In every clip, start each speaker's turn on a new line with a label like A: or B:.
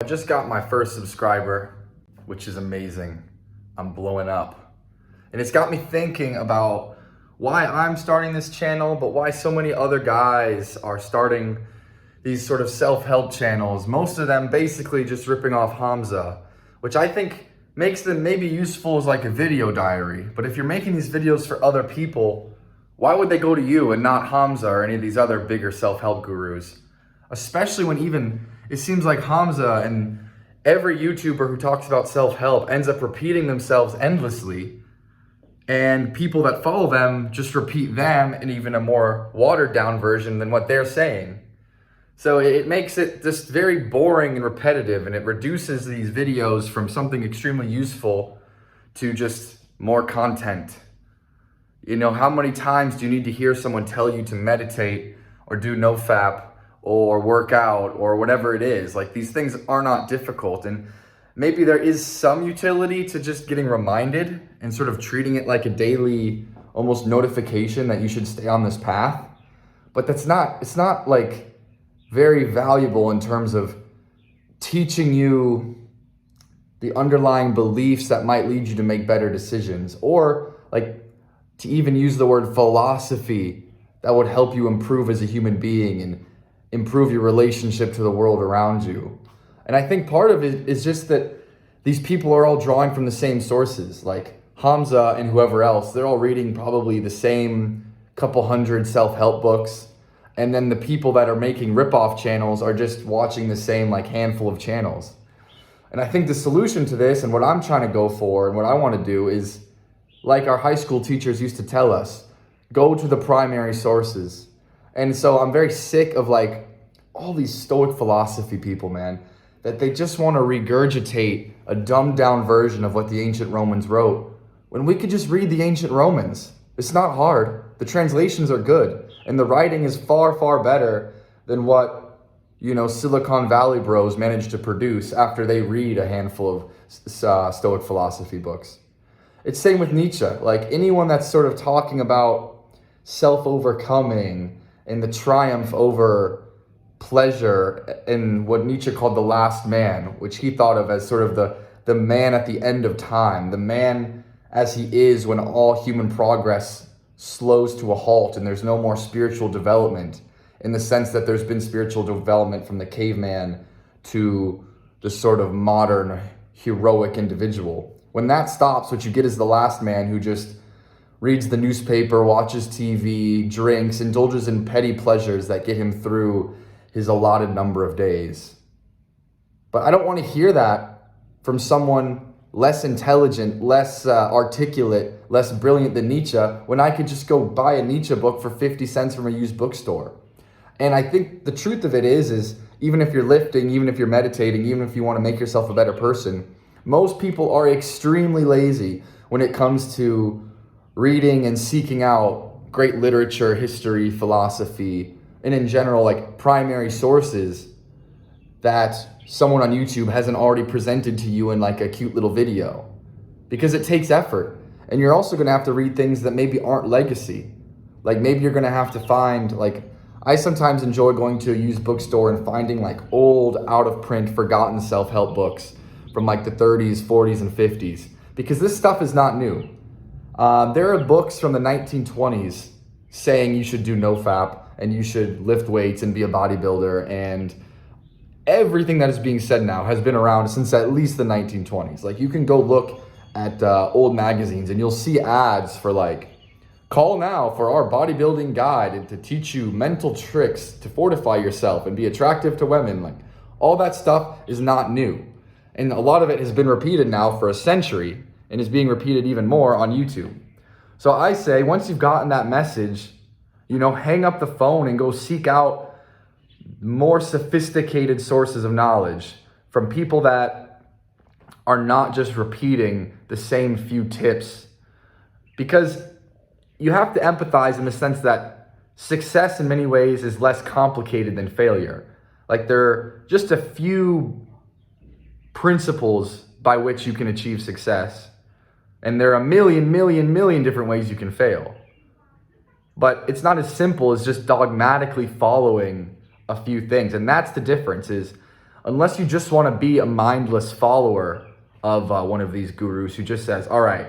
A: just got my first subscriber, which is amazing. I'm blowing up. And it's got me thinking about why I'm starting this channel, but why so many other guys are starting these sort of self-help channels. Most of them basically just ripping off Hamza, which I think makes them maybe useful as like a video diary. But if you're making these videos for other people, why would they go to you and not Hamza or any of these other bigger self-help gurus? Especially when even it seems like Hamza and every YouTuber who talks about self-help ends up repeating themselves endlessly, and people that follow them just repeat them in even a more watered down version than what they're saying. So it makes it just very boring and repetitive, and it reduces these videos from something extremely useful to just more content. You know, how many times do you need to hear someone tell you to meditate or do nofap or work out or whatever it is? Like, these things are not difficult, and maybe there is some utility to just getting reminded and sort of treating it like a daily almost notification that you should stay on this path. But it's not like very valuable in terms of teaching you the underlying beliefs that might lead you to make better decisions, or like to even use the word philosophy that would help you improve as a human being and improve your relationship to the world around you. And I think part of it is just that these people are all drawing from the same sources. Like Hamza and whoever else, they're all reading probably the same couple hundred self-help books. And then the people that are making rip-off channels are just watching the same like handful of channels. And I think the solution to this, and what I'm trying to go for and what I want to do, is like our high school teachers used to tell us, go to the primary sources. And so I'm very sick of like all these Stoic philosophy people, man, that they just want to regurgitate a dumbed down version of what the ancient Romans wrote, when we could just read the ancient Romans. It's not hard. The translations are good, and the writing is far, far better than what, you know, Silicon Valley bros managed to produce after they read a handful of Stoic philosophy books. It's same with Nietzsche. Like, anyone that's sort of talking about self-overcoming and the triumph over pleasure and what Nietzsche called the last man, which he thought of as sort of the man at the end of time, the man as he is when all human progress slows to a halt and there's no more spiritual development, in the sense that there's been spiritual development from the caveman to the sort of modern heroic individual. When that stops, what you get is the last man who just reads the newspaper, watches TV, drinks, indulges in petty pleasures that get him through his allotted number of days. But I don't want to hear that from someone less intelligent, less articulate, less brilliant than Nietzsche, when I could just go buy a Nietzsche book for 50 cents from a used bookstore. And I think the truth of it is even if you're lifting, even if you're meditating, even if you want to make yourself a better person, most people are extremely lazy when it comes to reading and seeking out great literature, history, philosophy, and in general, like primary sources that someone on YouTube hasn't already presented to you in like a cute little video. Because it takes effort. And you're also gonna have to read things that maybe aren't legacy. Like maybe you're gonna have to find, like, I sometimes enjoy going to a used bookstore and finding like old, out of print, forgotten self-help books from like the 30s, 40s, and 50s. Because this stuff is not new. There are books from the 1920s saying you should do nofap and you should lift weights and be a bodybuilder, and everything that is being said now has been around since at least the 1920s. Like, you can go look at old magazines and you'll see ads for like, call now for our bodybuilding guide and to teach you mental tricks to fortify yourself and be attractive to women. Like, all that stuff is not new. And a lot of it has been repeated now for a century and is being repeated even more on YouTube. So I say, once you've gotten that message, you know, hang up the phone and go seek out more sophisticated sources of knowledge from people that are not just repeating the same few tips. Because you have to empathize in the sense that success in many ways is less complicated than failure. Like, there are just a few principles by which you can achieve success. And there are a million different ways you can fail. But it's not as simple as just dogmatically following a few things. And that's the difference, is unless you just want to be a mindless follower of one of these gurus who just says, all right,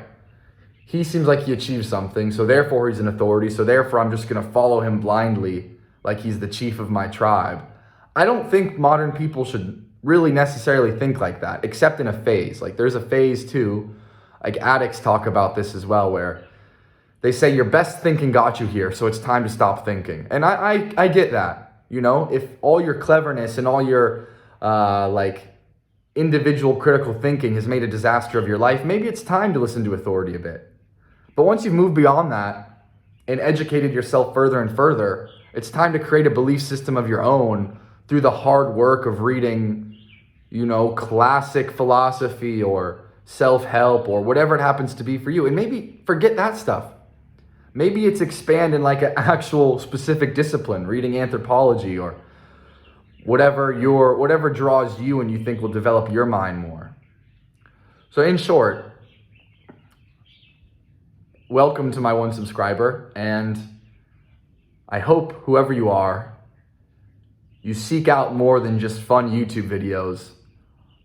A: he seems like he achieved something, so therefore he's an authority, so therefore I'm just going to follow him blindly like he's the chief of my tribe. I don't think modern people should really necessarily think like that, except in a phase. Like there's a phase too, like addicts talk about this as well, where they say your best thinking got you here, so it's time to stop thinking. And I get that, you know, if all your cleverness and all your like individual critical thinking has made a disaster of your life, maybe it's time to listen to authority a bit. But once you've moved beyond that and educated yourself further and further, it's time to create a belief system of your own through the hard work of reading, you know, classic philosophy or self-help or whatever it happens to be for you. And maybe forget that stuff. Maybe it's expand in like an actual specific discipline, reading anthropology or whatever draws you and you think will develop your mind more. So in short, welcome to my one subscriber, and I hope whoever you are, you seek out more than just fun YouTube videos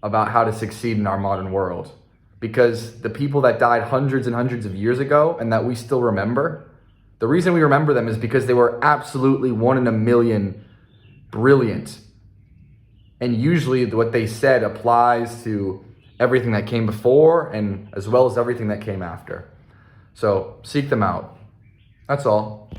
A: about how to succeed in our modern world. Because the people that died hundreds and hundreds of years ago and that we still remember, the reason we remember them is because they were absolutely 1 in a million brilliant. And usually what they said applies to everything that came before and as well as everything that came after. So seek them out. That's all.